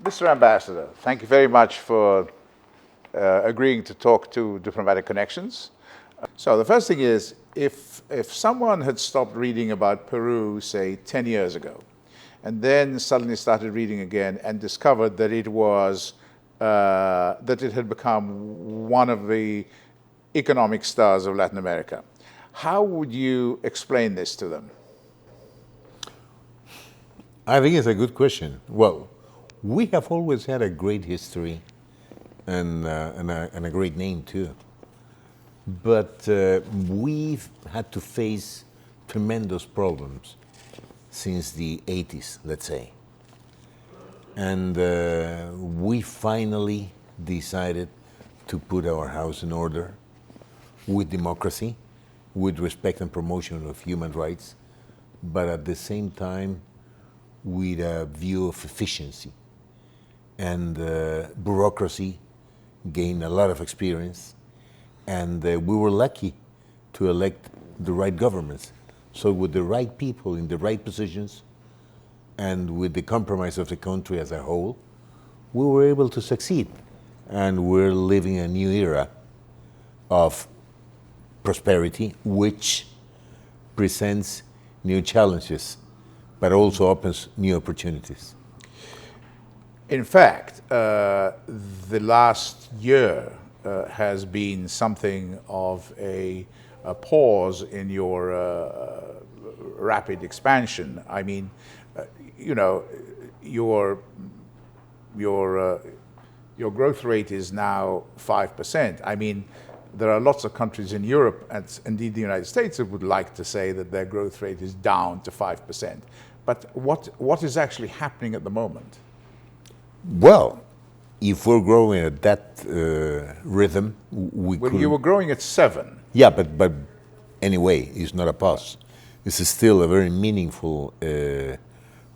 Mr. Ambassador, thank you very much for agreeing to talk to Diplomatic Connections. So the first thing is, if someone had stopped reading about Peru, say, 10 years ago, and then suddenly started reading again and discovered that it was, that it had become one of the economic stars of Latin America, how would you explain this to them? I think it's a good question. Well, we have always had a great history and a great name too. But we've had to face tremendous problems since the 80s, let's say. And we finally decided to put our house in order with democracy, with respect and promotion of human rights, but at the same time with a view of efficiency. And bureaucracy gained a lot of experience, and we were lucky to elect the right governments. So with the right people in the right positions, and with the compromise of the country as a whole, we were able to succeed. And we're living a new era of prosperity, which presents new challenges, but also opens new opportunities. In fact, the last year has been something of a pause in your rapid expansion. I mean, you know, your growth rate is now 5%. I mean, there are lots of countries in Europe, and indeed the United States, that would like to say that their growth rate is down to 5%. But what is actually happening at the moment? Well, if we're growing at that rhythm, we Well, could... you were growing at 7. Yeah, but anyway, it's not a pause. This is still a very meaningful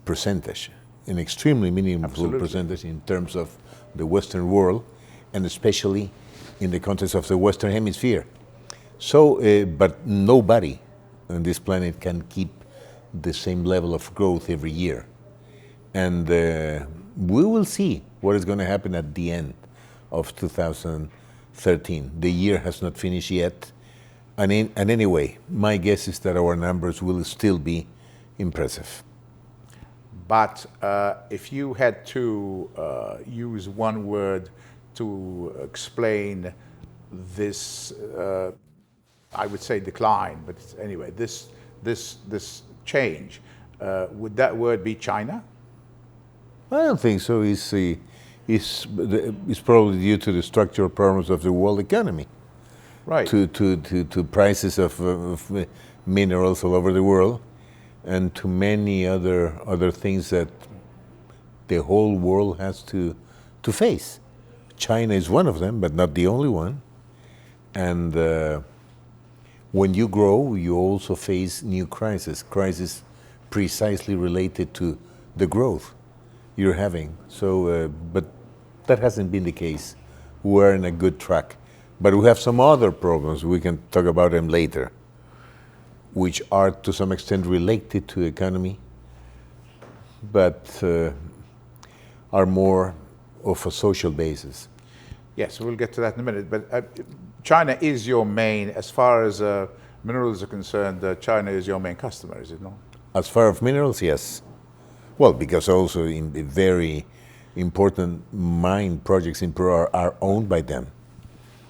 percentage, an extremely meaningful Absolutely. percentage in terms of the Western world, and especially in the context of the Western Hemisphere. So, but nobody on this planet can keep the same level of growth every year. And we will see what is going to happen at the end of 2013. The year has not finished yet. And anyway, my guess is that our numbers will still be impressive. But if you had to use one word to explain this, I would say decline, but anyway, this change, would that word be China? I don't think so. It's probably due to the structural problems of the world economy. Right. To prices of minerals all over the world, and to many other things that the whole world has to face. China is one of them, but not the only one. And when you grow, you also face new crises precisely related to the growth you're having. So, but that hasn't been the case. We're in a good track. But we have some other problems, we can talk about them later, which are to some extent related to economy, but are more of a social basis. Yes, we'll get to that in a minute. But China is your main, as far as minerals are concerned, China is your main customer, is it not? As far as minerals, yes. Well, because also in the very important mine projects in Peru are owned by them.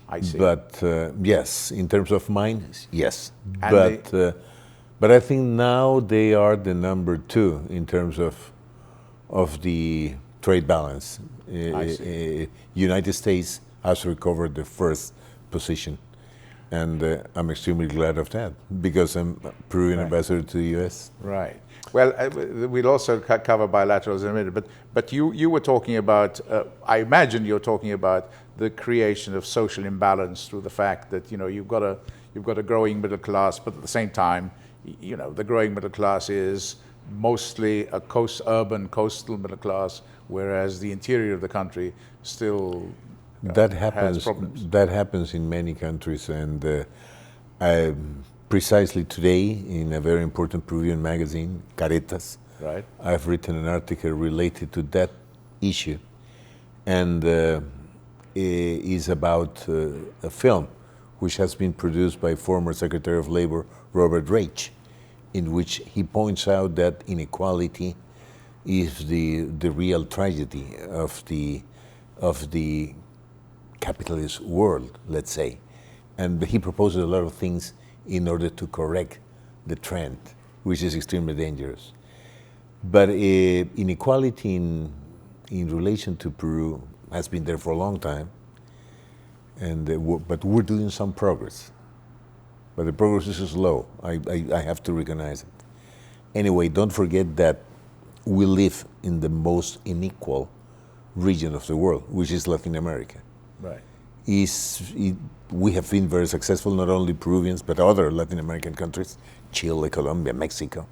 I see. But yes, in terms of mines, yes. And But I think now they are the number 2 in terms of the trade balance. I see. United States has recovered the first position, and I'm extremely glad of that because I'm Peruvian ambassador to the U.S. Right. Well, we'll also cover bilaterals in a minute, but you were talking about, I imagine you're talking about the creation of social imbalance through the fact that, you know, you've got a growing middle class, but at the same time, you know, the growing middle class is mostly a urban coastal middle class, whereas the interior of the country still has problems. That happens in many countries, and precisely today, in a very important Peruvian magazine, Caretas, Right. I've written an article related to that issue, and is about a film which has been produced by former Secretary of Labor Robert Reich, in which he points out that inequality is the real tragedy of the capitalist world, let's say. And he proposes a lot of things in order to correct the trend, which is extremely dangerous. But inequality in relation to Peru has been there for a long time, and but we're doing some progress. But the progress is slow. I have to recognize it. Anyway, don't forget that we live in the most unequal region of the world, which is Latin America. Right. We have been very successful, not only Peruvians, but other Latin American countries, Chile, Colombia, Mexico.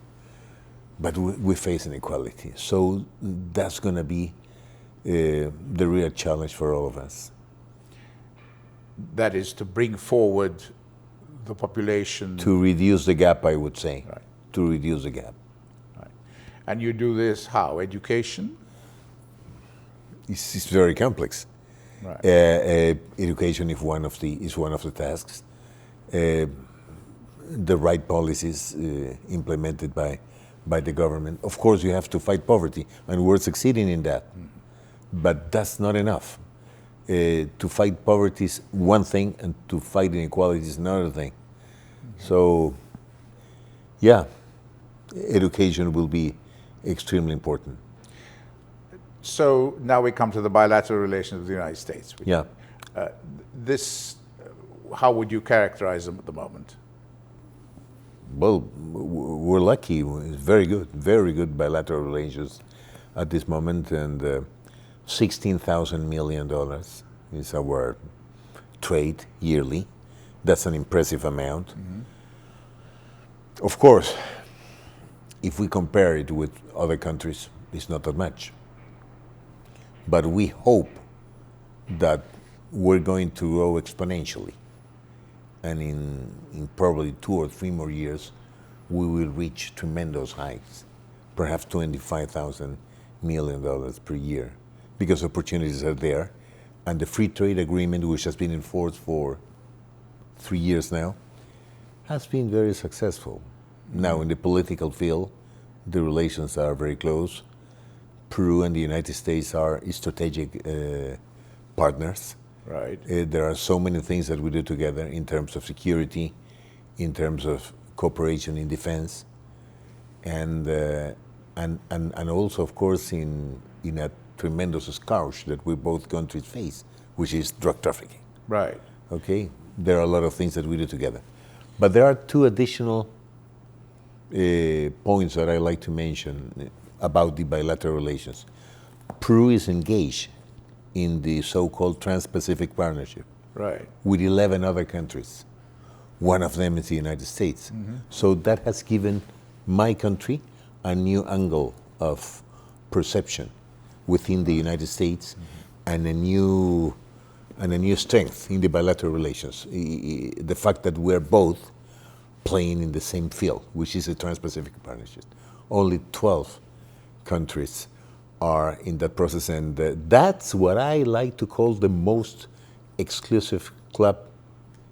But we face inequality. So that's going to be the real challenge for all of us. That is to bring forward the population. To reduce the gap, I would say. Right. To reduce the gap. Right. And you do this how? Education? It's very complex. Right. Education is one of the tasks. The right policies implemented by the government. Of course, you have to fight poverty, and we're succeeding in that. Mm-hmm. But that's not enough. To fight poverty is one thing, and to fight inequality is another thing. Mm-hmm. So, yeah, education will be extremely important. So now we come to the bilateral relations with the United States. Yeah. How would you characterize them at the moment? Well, we're lucky. It's very good bilateral relations at this moment, and $16,000 million is our trade yearly. That's an impressive amount. Mm-hmm. Of course, if we compare it with other countries, it's not that much. But we hope that we're going to grow exponentially. And in probably 2 or 3 more years, we will reach tremendous heights, perhaps $25,000 million per year, because opportunities are there. And the free trade agreement, which has been in force for 3 years now, has been very successful. Now, in the political field, the relations are very close. Peru and the United States are strategic partners. Right. There are so many things that we do together in terms of security, in terms of cooperation in defense, and also, of course, in a tremendous scourge that we both countries face, which is drug trafficking. Right. Okay. There are a lot of things that we do together, but there are 2 additional points that I like to mention about the bilateral relations. Peru is engaged in the so-called Trans-Pacific Partnership, right, with 11 other countries. One of them is the United States. Mm-hmm. So that has given my country a new angle of perception within the United States, mm-hmm. and a new strength in the bilateral relations. The fact that we're both playing in the same field, which is the Trans-Pacific Partnership. Only 12 countries are in that process, and that's what I like to call the most exclusive club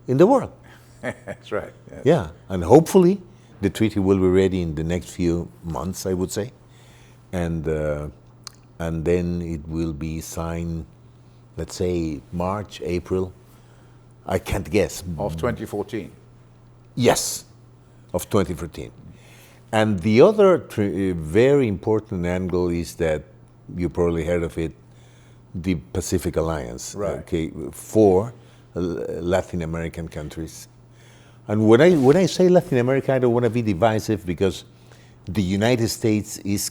in the world. That's right. Yes. Yeah, and hopefully the treaty will be ready in the next few months, I would say, and then it will be signed, let's say March, April. I can't guess. Of 2014. Yes, of 2014. And the other very important angle is that you probably heard of it, the Pacific Alliance, right. Okay, for Latin American countries. And when I say Latin America, I don't want to be divisive, because the United States is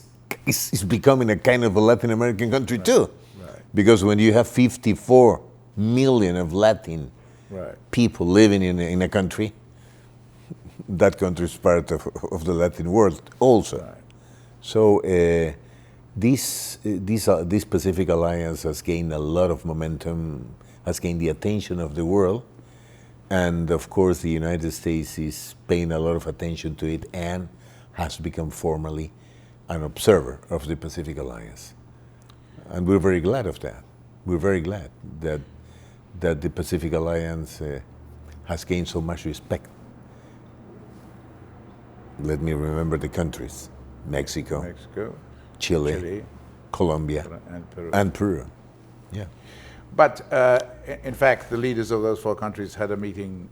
becoming a kind of a Latin American country, right. too. Right. Because when you have 54 million of Latin right. people living in a country, that country is part of the Latin world also. Right. So this Pacific Alliance has gained a lot of momentum, has gained the attention of the world, and of course the United States is paying a lot of attention to it and has become formally an observer of the Pacific Alliance. and we're very glad of that. We're very glad that the Pacific Alliance has gained so much respect. Let me remember the countries: Mexico, Chile, Colombia, and Peru. Yeah. But in fact, the leaders of those 4 countries had a meeting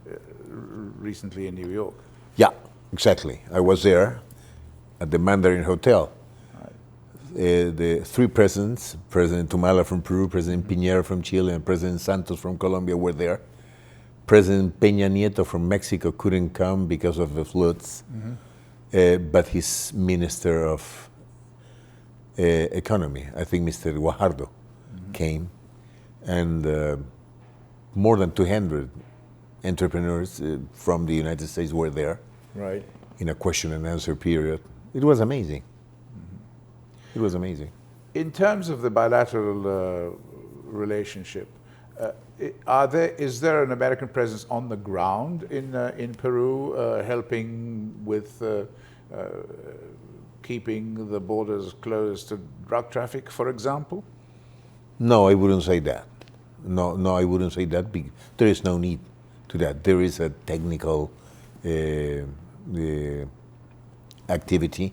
recently in New York. Yeah, exactly. I was there at the Mandarin Hotel. The 3 presidents, President Tumala from Peru, President Piñera from Chile, and President Santos from Colombia were there. President Peña Nieto from Mexico couldn't come because of the floods, but his Minister of Economy, I think Mr. Guajardo, came, and more than 200 entrepreneurs from the United States were there, right, in a question and answer period. It was amazing. It was amazing. In terms of the bilateral relationship, is there an American presence on the ground in Peru, helping with keeping the borders closed to drug traffic, for example? No, I wouldn't say that. No, I wouldn't say that. There is no need to that. There is a technical activity.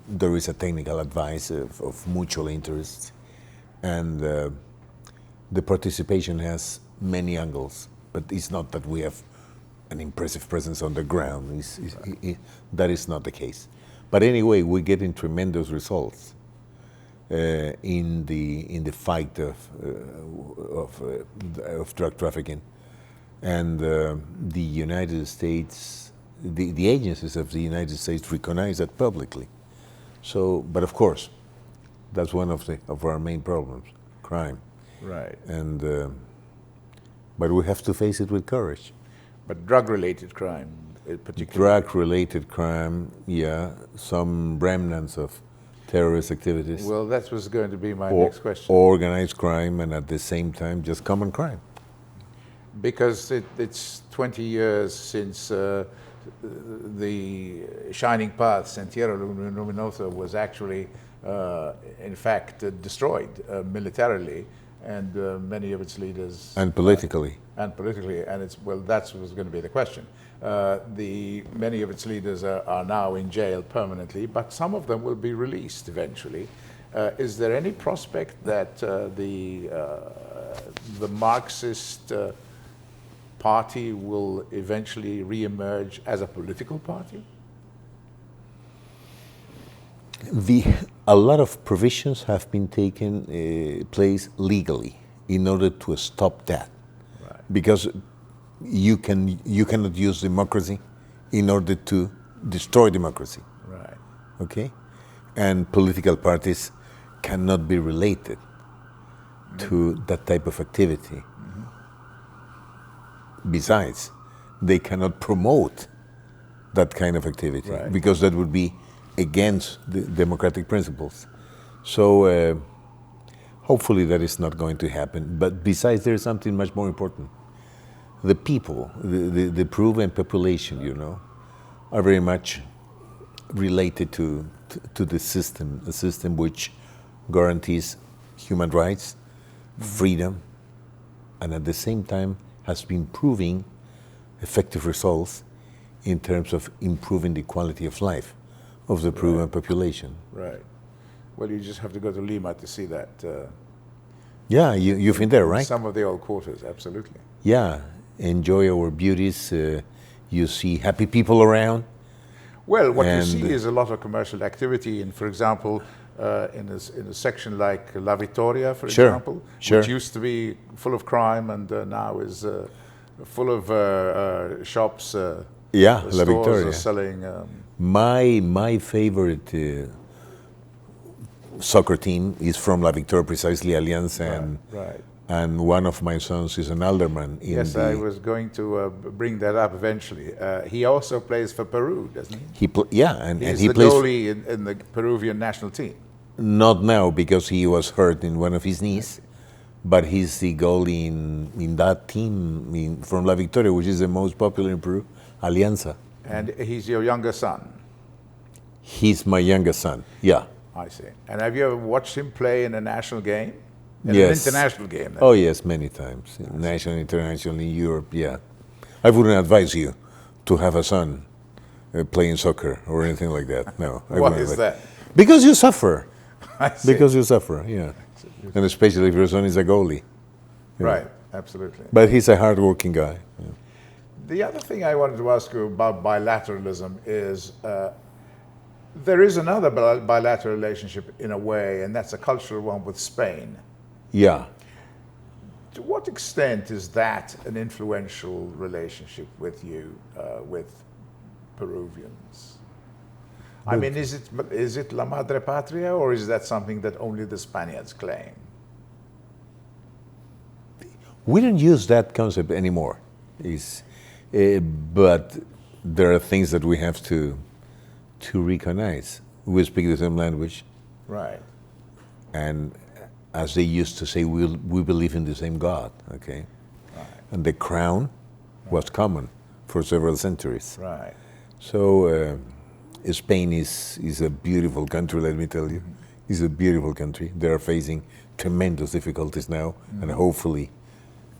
There is a technical advice of mutual interest, and the participation has many angles. But it's not that we have an impressive presence on the ground. That is not the case. But anyway, we're getting tremendous results in the fight of drug trafficking, and the United States. The agencies of the United States recognize that publicly. So, but of course, that's one of our main problems: crime. Right. And but we have to face it with courage. But drug-related crime, particularly. Drug-related crime, yeah, some remnants of terrorist activities. Well, that was going to be my next question. Organized crime, and at the same time, just common crime. Because it's 20 years since the Shining Path, Sendero Luminoso, was actually, in fact, destroyed militarily, and many of its leaders... And politically. And that was going to be the question. Many of its leaders are now in jail permanently, but some of them will be released eventually. Is there any prospect that the Marxist party will eventually re-emerge as a political party? A lot of provisions have been taken place legally in order to stop that, right. Because you cannot use democracy in order to destroy democracy, right? Okay, and political parties cannot be related to that type of activity. Besides, they cannot promote that kind of activity, right, because that would be against the democratic principles. So hopefully that is not going to happen. But besides, there is something much more important. The people, the Peruvian population, are very much related to the system, a system which guarantees human rights, freedom, and at the same time has been proving effective results in terms of improving the quality of life of the Peruvian population. Right. Well, you just have to go to Lima to see that. Yeah, you've been there, right? Some of the old quarters, absolutely. Yeah, enjoy our beauties. You see happy people around. Well, what you see is a lot of commercial activity, and for example, in a section like La Victoria, for example, which used to be full of crime and now is full of shops. Yeah, stores La Victoria are selling. My favorite soccer team is from La Victoria, precisely Alianza, and one of my sons is an alderman. Yes, I was going to bring that up eventually. He also plays for Peru, doesn't he? He's the plays goalie in the Peruvian national team. Not now, because he was hurt in one of his knees, but he's the goalie in that team from La Victoria, which is the most popular in Peru, Alianza. And he's your younger son? He's my youngest son, yeah. I see. And have you ever watched him play in a national game? In Yes. an international game? Oh yes, many times. National, international, in Europe, yeah. I wouldn't advise you to have a son playing soccer or anything like that. No. I Why wouldn't is advise- that? Because you suffer. I see. Because you suffer, yeah. And especially if your son is a goalie. Right, absolutely. But he's a hard-working guy. Yeah. The other thing I wanted to ask you about bilateralism is there is another bilateral relationship in a way, and that's a cultural one with Spain. Yeah. To what extent is that an influential relationship with you, with Peruvians? I mean, is it la madre patria, or is that something that only the Spaniards claim? We don't use that concept anymore. But there are things that we have to recognize. We speak the same language, Right. and as they used to say, we believe in the same God, okay? Right. And the crown was common for several centuries. Right. So Spain is a beautiful country, let me tell you. It's a beautiful country. They are facing tremendous difficulties now, and hopefully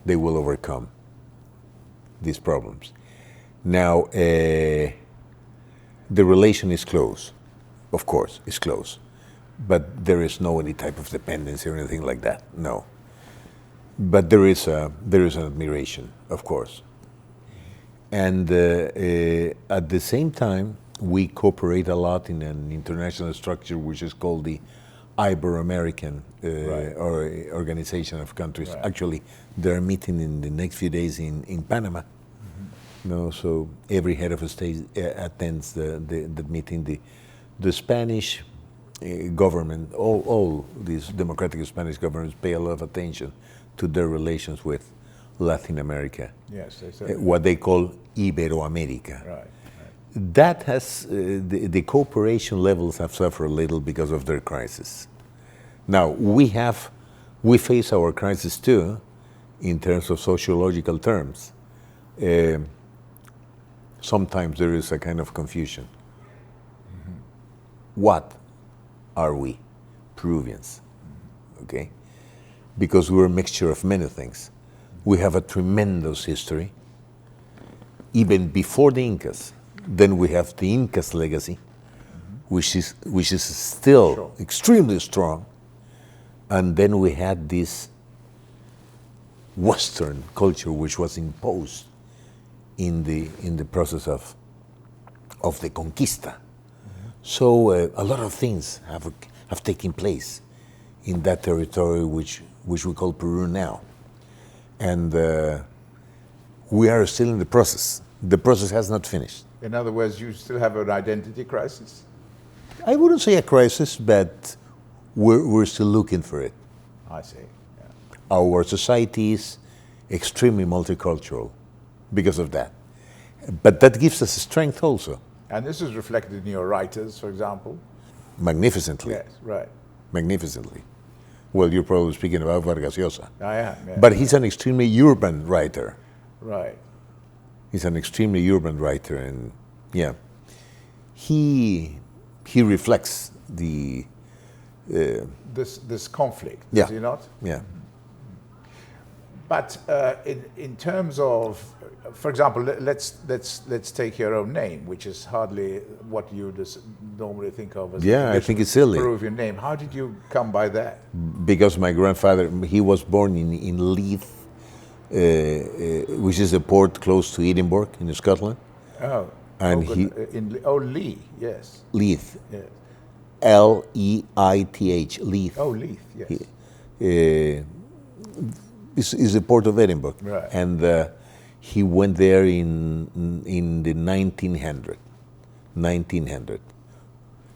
they will overcome these problems. Now, the relation is close, of course, it's close, but there is no any type of dependency or anything like that, no. But there is an admiration, of course. And at the same time, we cooperate a lot in an international structure which is called the Ibero-American Right. Organization of Countries. Right. Actually, they're meeting in the next few days in Panama. No, so every head of a state attends the meeting. The Spanish government, all these democratic Spanish governments pay a lot of attention to their relations with Latin America. Yes, they said. What they call Iberoamerica. Right. That has, the cooperation levels have suffered a little because of their crisis. Now, we face our crisis too, in terms of sociological terms. Sometimes there is a kind of confusion. What are we, Peruvians? Okay? Because we're a mixture of many things. We have a tremendous history, even before the Incas. Then we have the Incas' legacy, which is still Sure. extremely strong. And then we had this Western culture which was imposed in the process of the conquista. So a lot of things have taken place in that territory which we call Peru now. And we are still in the process. The process has not finished. In other words, you still have an identity crisis? I wouldn't say a crisis, but we're still looking for it. I see. Yeah. Our society is extremely multicultural because of that. But that gives us strength also, And this is reflected in your writers, for example? magnificently. Yes, right. Magnificently. Well, you're probably speaking about Vargas Llosa. I am, yeah. But he's an extremely urban writer. Right. He's an extremely urban writer, and yeah, he reflects the This conflict, Yeah. does he not? yeah. But in terms of, for example, let's take your own name, which is hardly what you normally think of as Yeah, a I think it's silly. Peruvian name. How did you come by that? Because my grandfather, he was born in Leith, which is a port close to Edinburgh in Scotland. Oh, And Lee, yes, Leith, yes. Leith, Leith. Oh, Leith, yes. Is a port of Edinburgh. Right. And he went there in the 1900.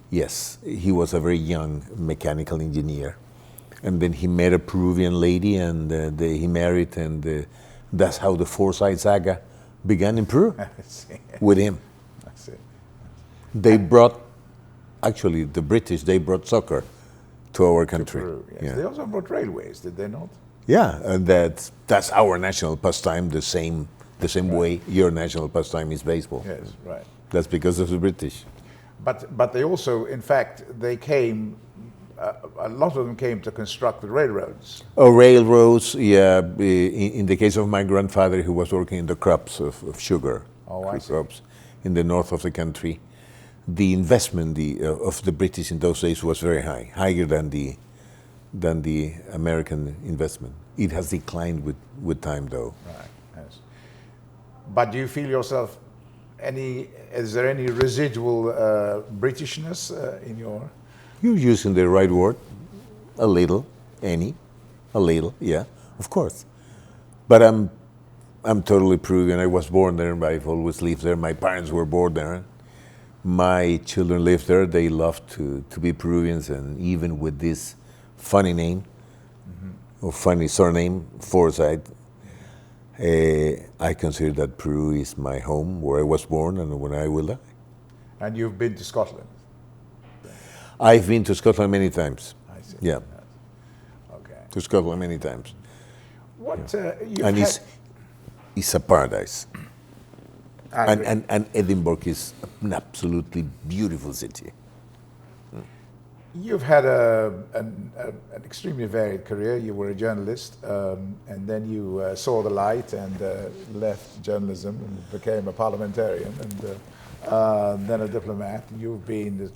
Yes, he was a very young mechanical engineer. And then he met a Peruvian lady, and he married, and that's how the Forsyth saga began in Peru I see. with him. I see. They brought, actually, the British, they brought soccer to our country. Peru, yes. Yeah. They also brought railways, did they not? Yeah, and that's our national pastime, the same way your national pastime is baseball. Yes, right. That's because of the British. But they also, in fact, they came. A lot of them came to construct the railroads. Oh, railroads, yeah. In the case of my grandfather, who was working in the crops of sugar, Oh, I see. crops in the north of the country, the investment of the British in those days was very high, higher than the American investment. It has declined with time, though. Right. Yes. But do you feel yourself is there any residual Britishness in your? You're using the right word. A little, a little, yeah, of course. But I'm totally Peruvian. I was born there. I've always lived there. My parents were born there. My children live there. They love to be Peruvians, and even with this funny name or funny surname, Forsyth, I consider that Peru is my home, where I was born and where I will die. And you've been to Scotland? I've been to Scotland many times. I see. Yeah. Yes. Okay. To Scotland many times. What And it's a paradise. And Edinburgh is an absolutely beautiful city. You've had an extremely varied career. You were a journalist, and then you saw the light and left journalism and became a parliamentarian, and then a diplomat. You've been the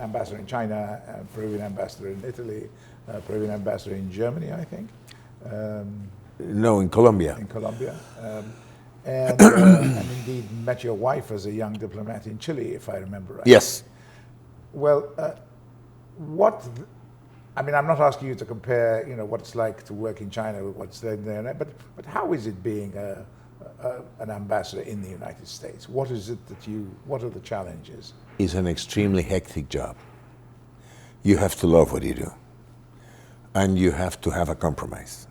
ambassador in China, Peruvian ambassador in Italy, Peruvian ambassador in Germany, I think. No, in Colombia. In Colombia. And indeed met your wife as a young diplomat in Chile, if I remember right. Yes. Well, I'm not asking you to compare, what it's like to work in China with what's there, but how is it being an ambassador in the United States? What is it what are the challenges? It's an extremely hectic job. You have to love what you do, and you have to have a compromise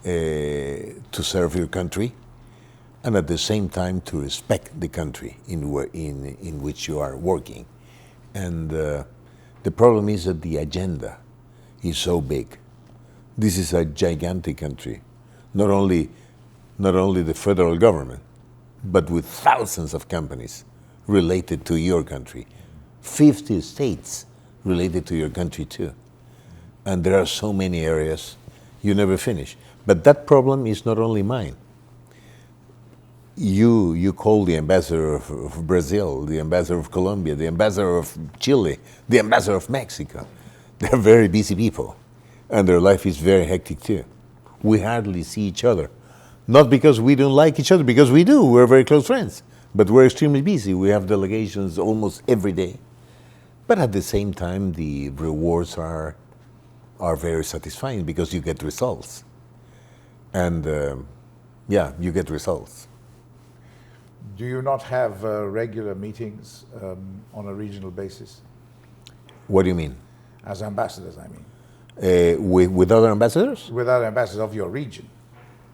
to serve your country, and at the same time to respect the country in which you are working. And the problem is that the agenda is so big. This is a gigantic country, not only the federal government, but with thousands of companies related to your country, 50 states related to your country too. And there are so many areas you never finish. But that problem is not only mine. You call the ambassador of Brazil, the ambassador of Colombia, the ambassador of Chile, the ambassador of Mexico. They're very busy people, and their life is very hectic too. We hardly see each other. Not because we don't like each other, because we do. We're very close friends, but we're extremely busy. We have delegations almost every day. But at the same time, the rewards are very satisfying because you get results. And you get results. Do you not have regular meetings on a regional basis? What do you mean? As ambassadors, I mean. With other ambassadors? With other ambassadors of your region?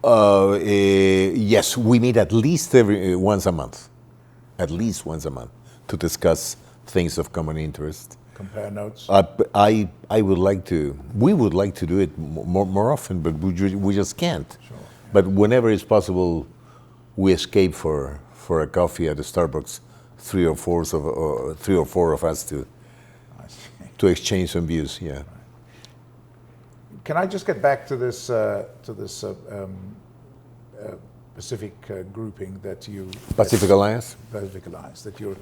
Yes, we meet at least once a month. At least once a month to discuss things of common interest. Compare notes? We would like to do it more often, but we just can't. Sure. But whenever it's possible, we escape for a coffee at a Starbucks, three or four of us to exchange some views. Yeah. Right. Can I just get back to this Pacific grouping that you Pacific Alliance that you're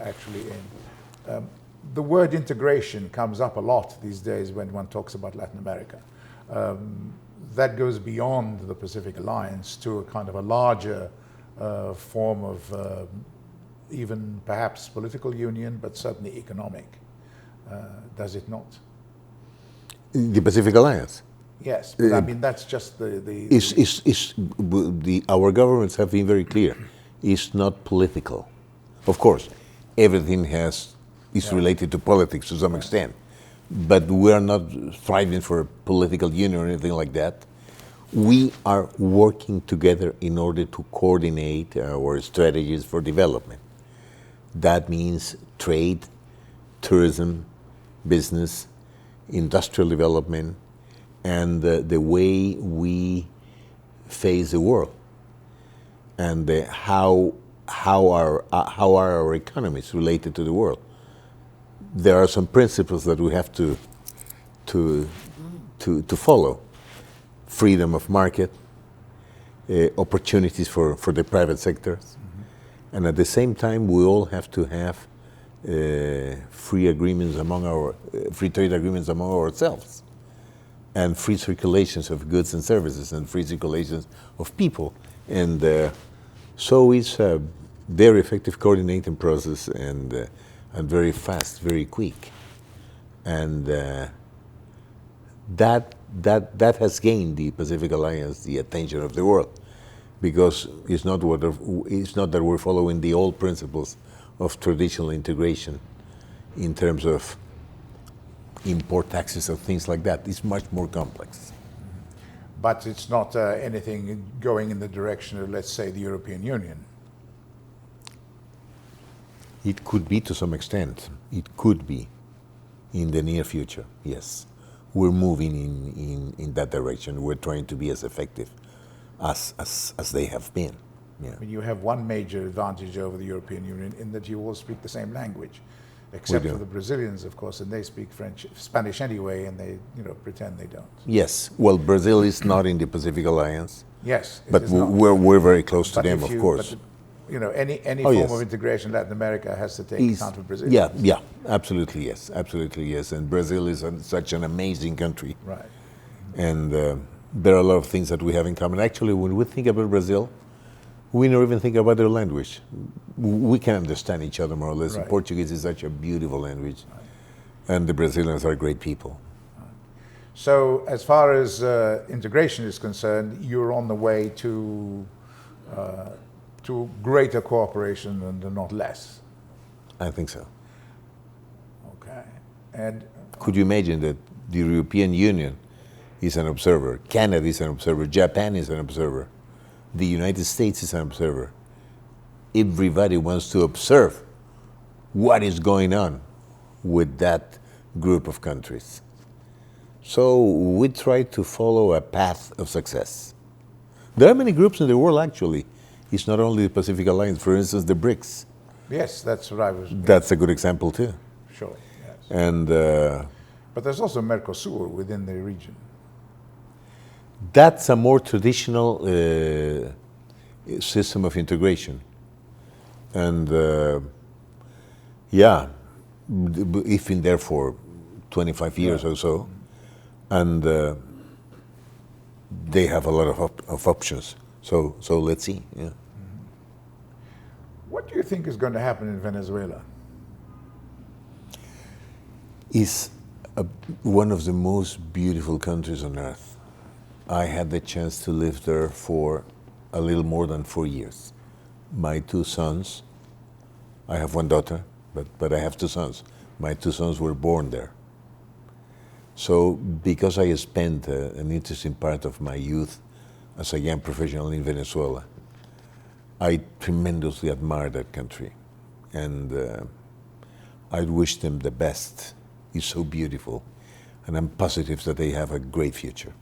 actually in? The word integration comes up a lot these days when one talks about Latin America. That goes beyond the Pacific Alliance to a kind of a larger form of even perhaps political union, but certainly economic. Does it not? The Pacific Alliance? Yes, but I mean that's just our governments have been very clear. It's not political. Of course, everything is related to politics to some extent, but we are not striving for a political union or anything like that. We are working together in order to coordinate our strategies for development. That means trade, tourism, business, industrial development, and the way we face the world, and how how are our economies related to the world. There are some principles that we have to follow: freedom of market, opportunities for the private sectors, and at the same time, we all have to have free trade agreements among ourselves, and free circulations of goods and services, and free circulations of people. And so it's a very effective coordinating process, and very fast, very quick. And that has gained the Pacific Alliance the attention of the world, because it's not that we're following the old principles of traditional integration in terms of import taxes or things like that. It's much more complex. But it's not anything going in the direction of, let's say, the European Union. It could be to some extent. It could be in the near future, yes. We're moving in that direction. We're trying to be as effective as they have been. Yeah. I mean, you have one major advantage over the European Union in that you all speak the same language, except for the Brazilians, of course, and they speak Spanish anyway, and they pretend they don't. Yes. Well, Brazil is not in the Pacific Alliance. Yes, but we're very close to them, of course. Any form of integration in Latin America has to take account of Brazil. Yeah, absolutely yes. And Brazil is such an amazing country. Right. And there are a lot of things that we have in common. Actually, when we think about Brazil, we don't even think about their language. We can understand each other more or less. Right. Portuguese is such a beautiful language. Right. And the Brazilians are great people. Right. So as far as integration is concerned, you're on the way to greater cooperation and not less. I think so. Okay. And could you imagine that the European Union is an observer, Canada is an observer, Japan is an observer, the United States is an observer. Everybody wants to observe what is going on with that group of countries. So we try to follow a path of success. There are many groups in the world, actually. It's not only the Pacific Alliance, for instance, the BRICS. Yes, that's what I was... That's a good example, too. Sure, yes. And, but there's also Mercosur within the region. That's a more traditional system of integration. And, it's been there for 25 years or so. And they have a lot of options. So let's see. Yeah. Mm-hmm. What do you think is going to happen in Venezuela? It's one of the most beautiful countries on earth. I had the chance to live there for a little more than 4 years. My 2 sons, I have 1 daughter, but I have 2 sons. My 2 sons were born there. So because I spent an interesting part of my youth as a young professional in Venezuela, I tremendously admire that country. And I wish them the best. It's so beautiful. And I'm positive that they have a great future.